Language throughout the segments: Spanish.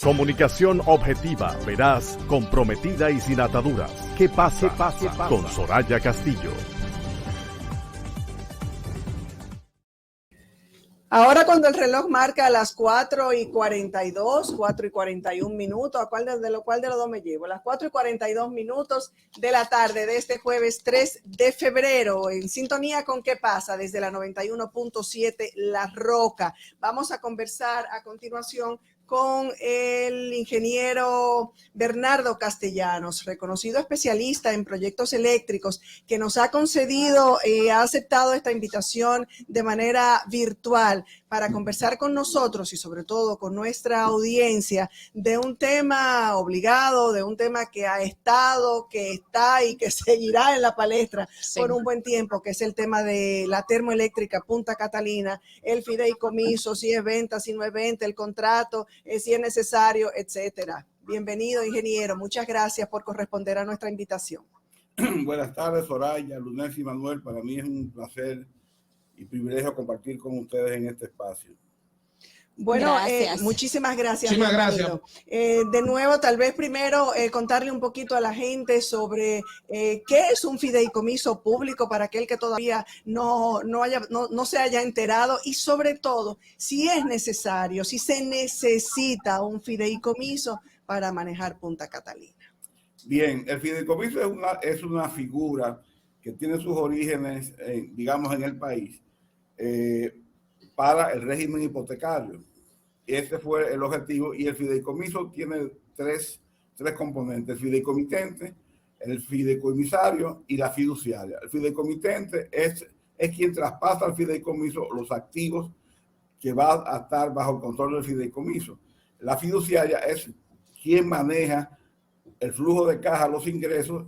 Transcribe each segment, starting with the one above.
Comunicación objetiva, veraz, comprometida y sin ataduras. ¿Qué pasa? Con Soraya Castillo. Ahora cuando el reloj marca las 4:42, 4:41 minutos, ¿a cuál de los dos me llevo? Las 4:42 minutos de la tarde de este jueves 3 de febrero, en sintonía con ¿Qué pasa? Desde la 91.7 La Roca. Vamos a conversar a continuación con el ingeniero Bernardo Castellanos, reconocido especialista en proyectos eléctricos, que nos ha concedido, ha aceptado esta invitación de manera virtual para conversar con nosotros y sobre todo con nuestra audiencia de un tema obligado, de un tema que ha estado, que está y que seguirá en la palestra por un buen tiempo, que es el tema de la termoeléctrica Punta Catalina, el fideicomiso, si es venta, si no es venta, el contrato, si es necesario, etcétera. Bienvenido, ingeniero. Muchas gracias por corresponder a nuestra invitación. Buenas tardes, Soraya, Lunés y Manuel. Para mí es un placer y privilegio compartir con ustedes en este espacio. Bueno, muchísimas gracias. Muchísimas gracias. De nuevo, tal vez primero contarle un poquito a la gente sobre qué es un fideicomiso público para aquel que todavía no se haya enterado, y sobre todo, si es necesario, si se necesita un fideicomiso para manejar Punta Catalina. Bien, el fideicomiso es una figura que tiene sus orígenes, digamos, en el país, para el régimen hipotecario. Ese fue el objetivo, y el fideicomiso tiene tres componentes: el fideicomitente, el fideicomisario y la fiduciaria. El fideicomitente es quien traspasa al fideicomiso los activos que va a estar bajo el control del fideicomiso. La fiduciaria es quien maneja el flujo de caja, los ingresos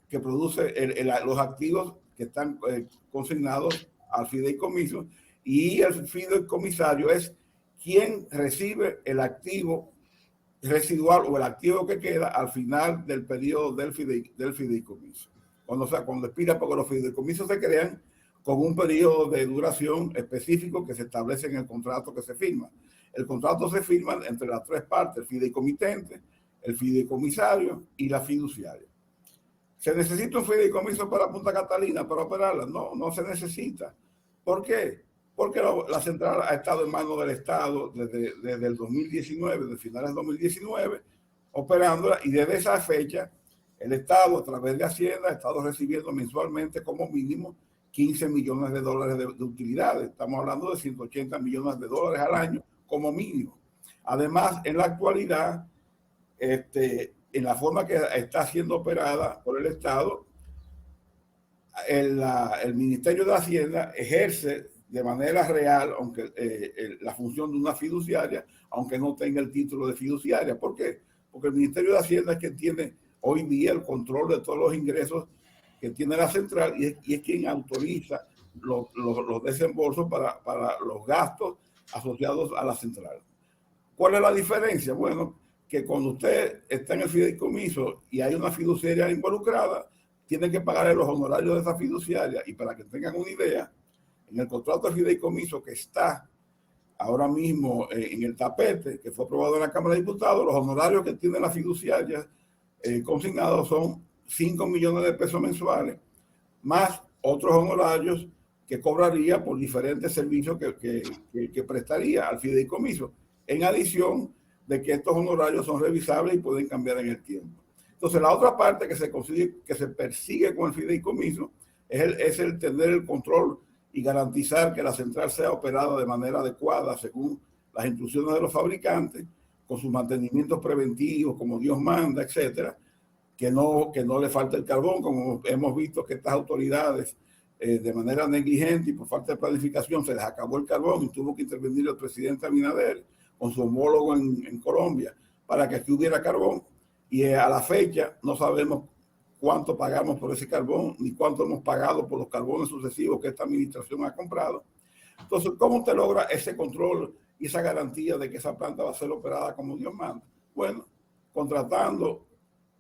que produce los activos que están consignados al fideicomiso, y el fideicomisario es quien recibe el activo residual o el activo que queda al final del periodo del fideicomiso. Cuando expira, porque los fideicomisos se crean con un periodo de duración específico que se establece en el contrato que se firma. El contrato se firma entre las tres partes: el fideicomitente, el fideicomisario y la fiduciaria. ¿Se necesita un fideicomiso para Punta Catalina para operarla? No, no se necesita. ¿Por qué? Porque la central ha estado en manos del Estado desde el 2019, desde finales del 2019, operándola, y desde esa fecha el Estado, a través de Hacienda, ha estado recibiendo mensualmente como mínimo $15 millones de utilidades. Estamos hablando de $180 millones al año como mínimo. Además, en la actualidad, en la forma que está siendo operada por el Estado, el Ministerio de Hacienda ejerce de manera real, aunque la función de una fiduciaria, aunque no tenga el título de fiduciaria. ¿Por qué? Porque el Ministerio de Hacienda es quien tiene hoy día el control de todos los ingresos que tiene la central, y es quien autoriza los desembolsos para los gastos asociados a la central. ¿Cuál es la diferencia? Bueno, que cuando usted está en el fideicomiso y hay una fiduciaria involucrada, tienen que pagarle los honorarios de esa fiduciaria. Y para que tengan una idea, en el contrato de fideicomiso que está ahora mismo en el tapete, que fue aprobado en la Cámara de Diputados, los honorarios que tiene la fiduciaria consignados son $5 millones de pesos mensuales, más otros honorarios que cobraría por diferentes servicios que prestaría al fideicomiso, en adición de que estos honorarios son revisables y pueden cambiar en el tiempo. Entonces, la otra parte que se persigue con el fideicomiso es el tener el control y garantizar que la central sea operada de manera adecuada según las instrucciones de los fabricantes, con sus mantenimientos preventivos como Dios manda, etcétera, que no le falte el carbón, como hemos visto que estas autoridades de manera negligente y por falta de planificación se les acabó el carbón y tuvo que intervenir el presidente Abinader con su homólogo en Colombia para que aquí hubiera carbón, y a la fecha no sabemos cuánto pagamos por ese carbón ni cuánto hemos pagado por los carbones sucesivos que esta administración ha comprado. Entonces, ¿cómo usted logra ese control y esa garantía de que esa planta va a ser operada como Dios manda? Bueno, contratando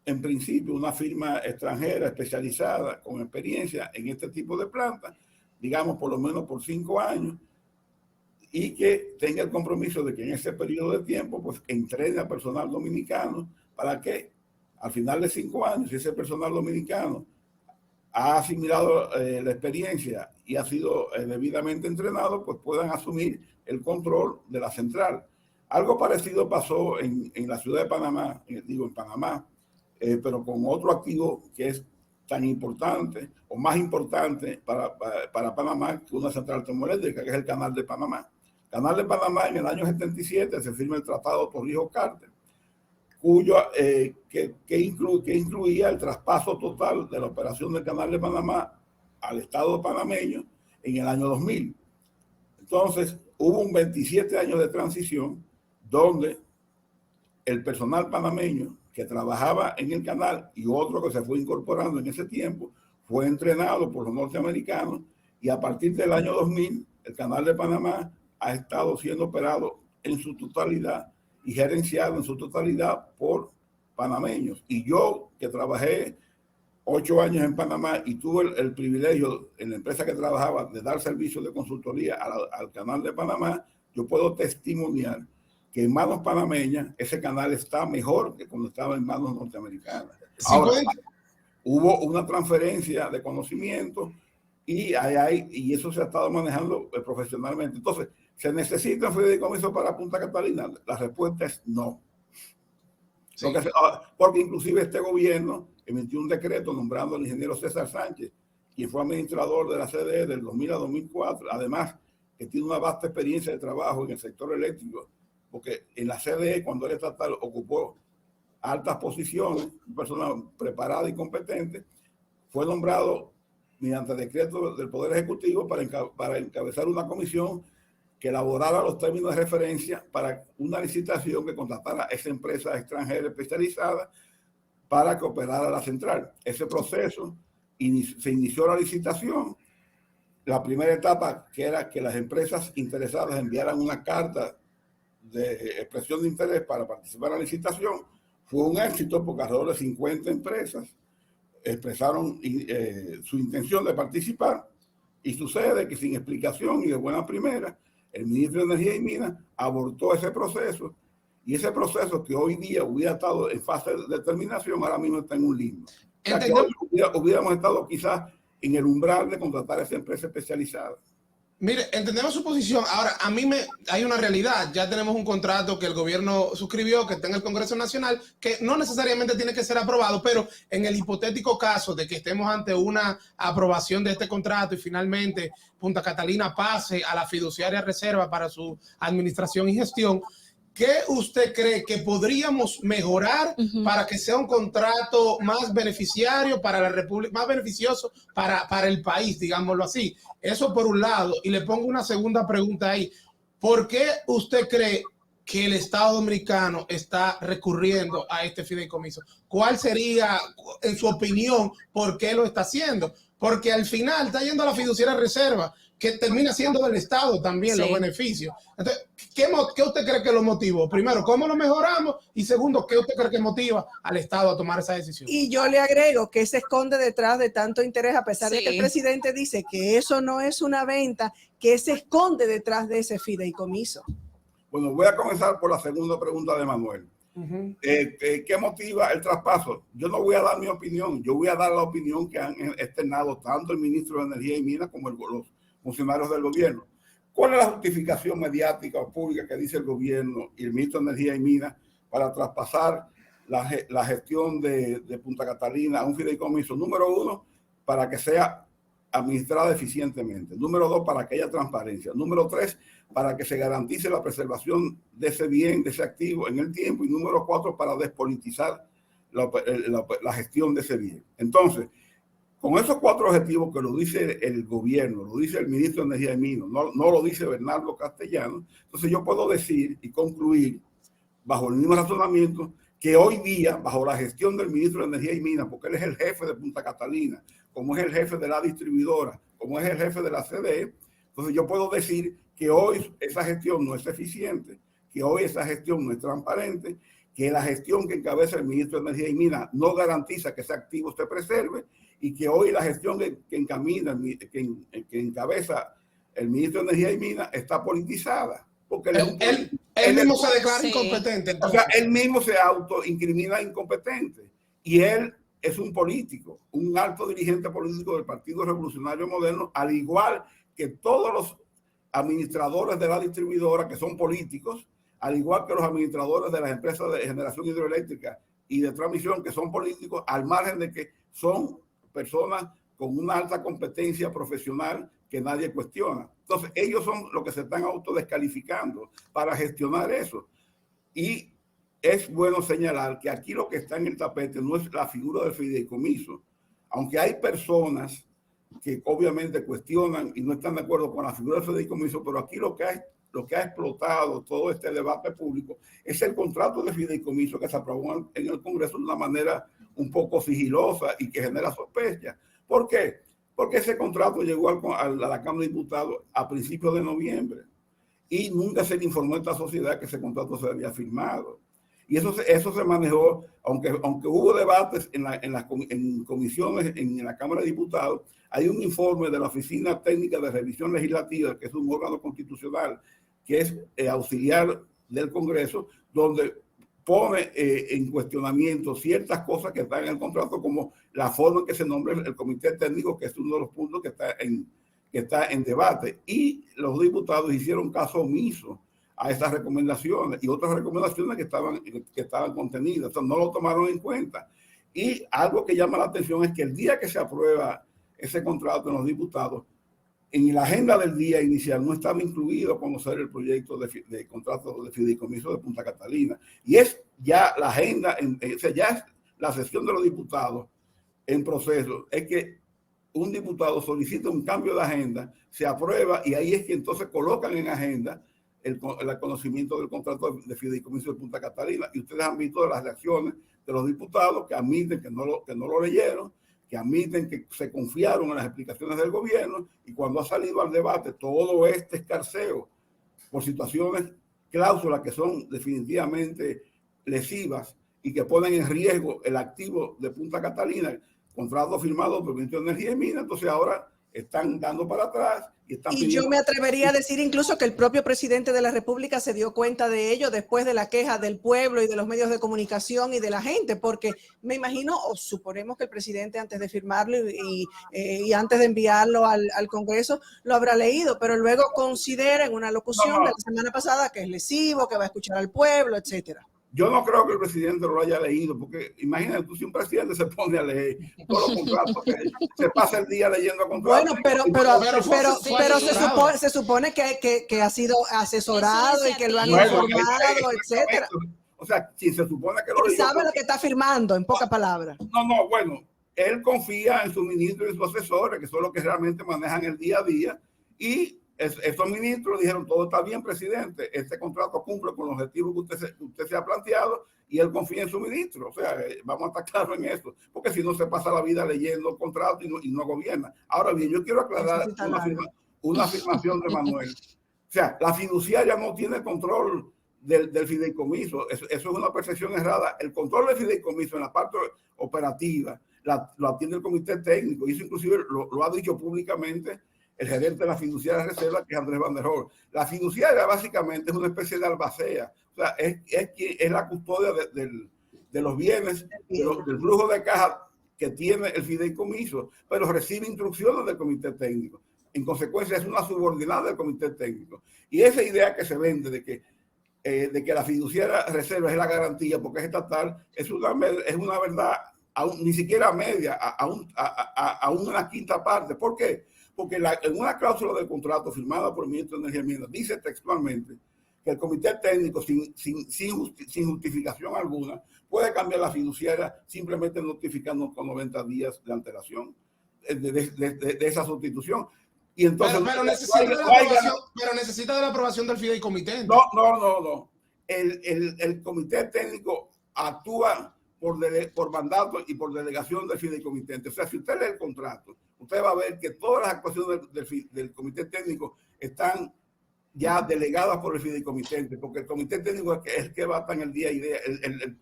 en principio una firma extranjera especializada con experiencia en este tipo de plantas, digamos por lo menos por 5 años, y que tenga el compromiso de que en ese periodo de tiempo pues entrene a personal dominicano para que al final de 5 años, si ese personal dominicano ha asimilado la experiencia y ha sido debidamente entrenado, pues puedan asumir el control de la central. Algo parecido pasó en la ciudad de Panamá, en Panamá, pero con otro activo que es tan importante o más importante para Panamá que una central termoeléctrica, que es el Canal de Panamá. Canal de Panamá, en el año 77 se firma el Tratado Torrijos-Carter, que incluía el traspaso total de la operación del Canal de Panamá al Estado panameño en el año 2000. Entonces, hubo un 27 años de transición donde el personal panameño que trabajaba en el canal y otro que se fue incorporando en ese tiempo fue entrenado por los norteamericanos, y a partir del año 2000 el Canal de Panamá ha estado siendo operado en su totalidad y gerenciado en su totalidad por panameños. Y yo, que trabajé 8 años en Panamá y tuve el privilegio en la empresa que trabajaba de dar servicios de consultoría al Canal de Panamá, yo puedo testimoniar que en manos panameñas ese canal está mejor que cuando estaba en manos norteamericanas. Sí, ahora, hubo una transferencia de conocimiento y eso se ha estado manejando profesionalmente. Entonces, ¿se necesita un fideicomiso para Punta Catalina? La respuesta es no. Sí. Porque inclusive este gobierno emitió un decreto nombrando al ingeniero César Sánchez, quien fue administrador de la CDE del 2000 a 2004, además que tiene una vasta experiencia de trabajo en el sector eléctrico, porque en la CDE, cuando era estatal, ocupó altas posiciones, una persona preparada y competente, fue nombrado mediante decreto del Poder Ejecutivo para encabezar una comisión que elaborara los términos de referencia para una licitación que contratara a esa empresa extranjera especializada para que operara la central. Ese proceso se inició la licitación. La primera etapa, que era que las empresas interesadas enviaran una carta de expresión de interés para participar en la licitación, fue un éxito porque alrededor de 50 empresas expresaron su intención de participar, y sucede que sin explicación y de buena primera, el ministro de Energía y Minas abortó ese proceso, y ese proceso que hoy día hubiera estado en fase de terminación, ahora mismo está en un limbo. O sea, que hoy hubiéramos estado quizás en el umbral de contratar a esa empresa especializada. Mire, entendemos su posición. Ahora, hay una realidad. Ya tenemos un contrato que el gobierno suscribió, que está en el Congreso Nacional, que no necesariamente tiene que ser aprobado, pero en el hipotético caso de que estemos ante una aprobación de este contrato y finalmente Punta Catalina pase a la fiduciaria reserva para su administración y gestión, ¿qué usted cree que podríamos mejorar para que sea un contrato más beneficiario para la República, más beneficioso para el país, digámoslo así? Eso por un lado. Y le pongo una segunda pregunta ahí. ¿Por qué usted cree que el Estado dominicano está recurriendo a este fideicomiso? ¿Cuál sería, en su opinión, por qué lo está haciendo? Porque al final está yendo a la fiduciaria reserva, que termina siendo del Estado también, sí, los beneficios. Entonces, ¿qué usted cree que lo motivó? Primero, ¿cómo lo mejoramos? Y segundo, ¿qué usted cree que motiva al Estado a tomar esa decisión? Y yo le agrego que se esconde detrás de tanto interés, a pesar de que el presidente dice que eso no es una venta, que se esconde detrás de ese fideicomiso. Bueno, voy a comenzar por la segunda pregunta de Manuel. ¿Qué motiva el traspaso? Yo no voy a dar mi opinión, yo voy a dar la opinión que han externado tanto el ministro de Energía y Minas como los funcionarios del gobierno. ¿Cuál es la justificación mediática o pública que dice el gobierno y el ministro de Energía y Minas para traspasar la gestión de Punta Catalina a un fideicomiso? Número 1, para que sea administrada eficientemente. Número 2, para que haya transparencia. Número 3, para que se garantice la preservación de ese bien, de ese activo en el tiempo. Y número 4, para despolitizar la gestión de ese bien. Entonces, con esos 4 objetivos que lo dice el gobierno, lo dice el ministro de Energía y Minas, no lo dice Bernardo Castellano, entonces yo puedo decir y concluir, bajo el mismo razonamiento, que hoy día, bajo la gestión del ministro de Energía y Minas, porque él es el jefe de Punta Catalina, como es el jefe de la distribuidora, como es el jefe de la CDE, entonces yo puedo decir que hoy esa gestión no es eficiente, que hoy esa gestión no es transparente, que la gestión que encabeza el ministro de Energía y Minas no garantiza que ese activo se preserve, y que hoy la gestión que encabeza el ministro de Energía y Minas está politizada. Porque él mismo se declara incompetente. Entonces. O sea, él mismo se autoincrimina incompetente. Y él es un político, un alto dirigente político del Partido Revolucionario Moderno, al igual que todos los administradores de la distribuidora que son políticos, al igual que los administradores de las empresas de generación hidroeléctrica y de transmisión que son políticos, al margen de que son personas con una alta competencia profesional que nadie cuestiona. Entonces, ellos son los que se están autodescalificando para gestionar eso. Y es bueno señalar que aquí lo que está en el tapete no es la figura del fideicomiso, aunque hay personas que obviamente cuestionan y no están de acuerdo con la figura del fideicomiso, pero aquí lo que ha explotado todo este debate público es el contrato de fideicomiso que se aprobó en el Congreso de una manera un poco sigilosa y que genera sospecha. ¿Por qué? Porque ese contrato llegó a la Cámara de Diputados a principios de noviembre y nunca se le informó a esta sociedad que ese contrato se había firmado. Y eso se manejó, aunque hubo debates en comisiones en la Cámara de Diputados. Hay un informe de la Oficina Técnica de Revisión Legislativa, que es un órgano constitucional que es auxiliar del Congreso, donde pone en cuestionamiento ciertas cosas que están en el contrato, como la forma en que se nombra el comité técnico, que es uno de los puntos que está en debate. Y los diputados hicieron caso omiso a esas recomendaciones y otras recomendaciones que estaban contenidas. Entonces, no lo tomaron en cuenta. Y algo que llama la atención es que el día que se aprueba ese contrato en los diputados, en la agenda del día inicial no estaba incluido conocer el proyecto de contrato de fideicomiso de Punta Catalina. Y es ya la agenda, o sea, ya es la sesión de los diputados en proceso. Es que un diputado solicita un cambio de agenda, se aprueba y ahí es que entonces colocan en agenda el conocimiento del contrato de fideicomiso de Punta Catalina. Y ustedes han visto las reacciones de los diputados que admiten que no lo leyeron, que admiten que se confiaron en las explicaciones del gobierno, y cuando ha salido al debate todo este escarceo por situaciones, cláusulas que son definitivamente lesivas y que ponen en riesgo el activo de Punta Catalina, contrato firmado por el Ministerio de Energía y Minas, entonces ahora están dando para atrás. Y yo me atrevería a decir incluso que el propio presidente de la República se dio cuenta de ello después de la queja del pueblo y de los medios de comunicación y de la gente, porque me imagino o suponemos que el presidente antes de firmarlo y antes de enviarlo al Congreso lo habrá leído, pero luego considera en una locución de la semana pasada que es lesivo, que va a escuchar al pueblo, etcétera. Yo no creo que el presidente lo haya leído, porque imagínate tú, si un presidente se pone a leer todos los contratos, se pasa el día leyendo contratos. Bueno, se supone que ha sido asesorado y que lo han informado, etcétera. O sea, si se supone que lo leyó, sabe lo que está firmando, en pocas palabras. No, bueno, él confía en sus ministros y sus asesores, que son los que realmente manejan el día a día, y estos ministros dijeron: todo está bien, presidente, este contrato cumple con los objetivos que usted se ha planteado, y él confía en su ministro. O sea, vamos a estar claros en esto, porque si no se pasa la vida leyendo contratos y no gobierna. Ahora bien, yo quiero aclarar una afirmación de Manuel. O sea, la fiduciaria no tiene control del fideicomiso. Eso es una percepción errada. El control del fideicomiso en la parte operativa lo atiende el comité técnico, y eso inclusive lo ha dicho públicamente el gerente de la fiduciaria de reserva, que es Andrés Van der Hoorn. La fiduciaria básicamente es una especie de albacea, o sea, es la custodia de los bienes, del flujo de caja que tiene el fideicomiso, pero recibe instrucciones del comité técnico. En consecuencia, es una subordinada del comité técnico. Y esa idea que se vende de que la fiduciaria reserva es la garantía porque es estatal, es una verdad ni siquiera media, a una quinta parte. ¿Por qué? Porque en una cláusula del contrato firmada por el ministro de Energía y Minas dice textualmente que el comité técnico, sin justificación alguna, puede cambiar la fiduciaria simplemente notificando con 90 días de antelación de esa sustitución. Y entonces, pero necesita de la aprobación del fideicomitente. No. El comité técnico actúa por mandato y por delegación del fideicomitente. O sea, si usted lee el contrato, usted va a ver que todas las actuaciones del comité técnico están ya delegadas por el fideicomitente, porque el comité técnico es el que va a estar en el día a día.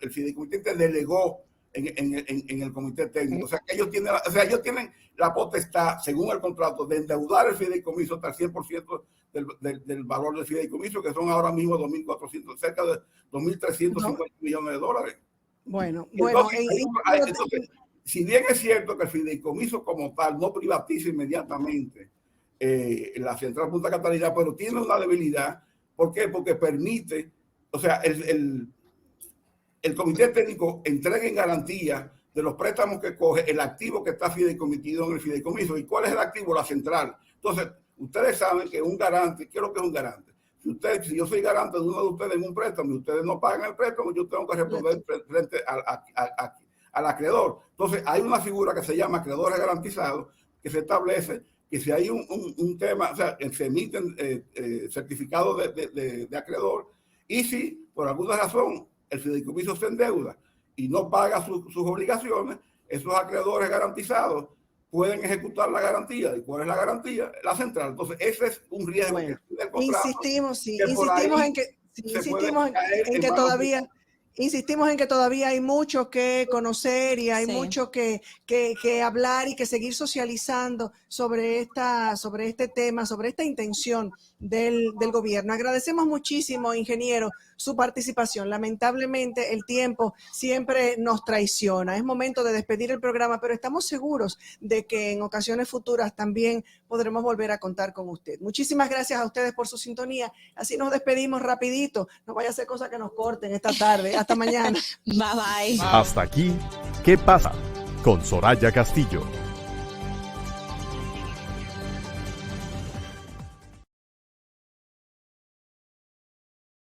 El fideicomitente delegó en el comité técnico. O sea, que ellos tienen la potestad, según el contrato, de endeudar el fideicomiso hasta el 100% del valor del fideicomiso, que son ahora mismo 2.400, cerca de 2.350 millones de dólares. Bueno, entonces, si bien es cierto que el fideicomiso como tal no privatiza inmediatamente la central Punta Catalina, pero tiene una debilidad. ¿Por qué? Porque permite, o sea, el comité técnico entrega en garantía de los préstamos que coge el activo que está fideicomitido en el fideicomiso. ¿Y cuál es el activo? La central. Entonces, ustedes saben que un garante, ¿qué es lo que es un garante? Si yo soy garante de uno de ustedes en un préstamo y ustedes no pagan el préstamo, yo tengo que responder frente al acreedor. Entonces, hay una figura que se llama acreedores garantizados, que se establece que si hay un tema, o sea, se emiten certificados de acreedor, y si por alguna razón el fideicomiso se endeuda y no paga sus obligaciones, esos acreedores garantizados pueden ejecutar la garantía. ¿Y cuál es la garantía? La central. Entonces, ese es un riesgo que tiene el contrato. Insistimos en que todavía hay mucho que conocer y hay mucho que hablar y que seguir socializando sobre este tema, sobre esta intención del gobierno. Agradecemos muchísimo, ingeniero, su participación. Lamentablemente el tiempo siempre nos traiciona. Es momento de despedir el programa, pero estamos seguros de que en ocasiones futuras también podremos volver a contar con usted. Muchísimas gracias a ustedes por su sintonía. Así nos despedimos rapidito. No vaya a ser cosa que nos corten esta tarde. Hasta mañana. Bye bye. Hasta aquí, ¿qué pasa? Con Soraya Castillo.